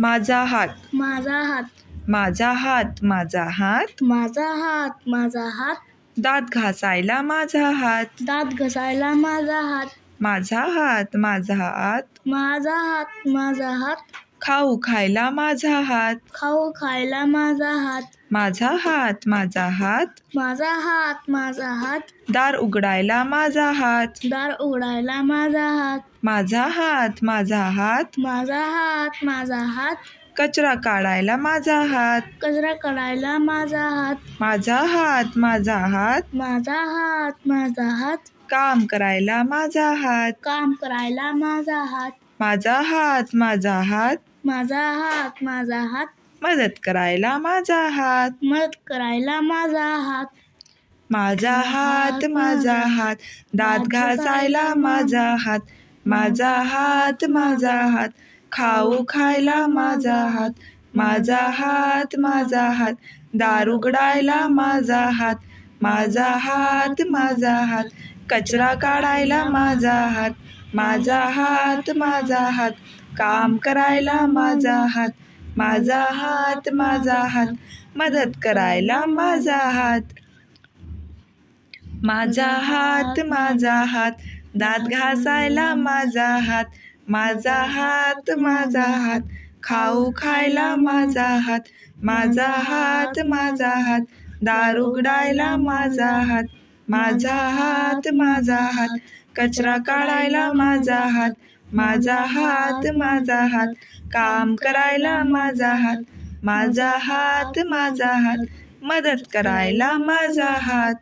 माझा हात, माझा हात, माझा हात, माझा हात, माझा हात, माझा हात, दात घासायला माझा हात, दात घसायला माझा हात, माझा हात, माझा हात, माझा हात, माझा हात, खाऊ खायला माझा हात, खाऊ खायला माझा हात, माझा हात, माझा हात, माझा हात, माझा हात, दार उघडायला माझा हात, दार उघडायला माझा हात, माझा हात, माझा हात, माझा हात, माझा हात, कचरा काढायला माझा हात, कचरा काढायला माझा हात, माझा हात, माझा हात, माझा हात, माझा हात, काम करायला माझा हात, काम करायला माझा हात, माझा हात, माझा हात, माझा हात, माझा हात, मदत करायला माझा हात, मदत करायला माझा हात, माझा हात, माझा हात, दात घासायला माझा हात, माझा हात, माझा हात, खाऊ खायला माझा हात, माझा हात, माझा हात, दार उघडायला माझा हात, माझा हात, माझा हात, कचरा काढायला माझा हात, माझा हात, माझा हात, काम करायला माझा हात, माझा हात, माझा हात, मदत करायला माझा हात, माझा हात, माझा हात, दात घासायला माझा हात, माझा हात, माझा हात, खाऊ खायला माझा हात, माझा हात, माझा हात, दार उघडायला माझा हात, माझा हात, माझा हात, कचरा काढायला माझा हात, माझा हात, माझा हात, काम करायला माझा हात, माझा हात, माझा हात, मदत करायला माझा हात.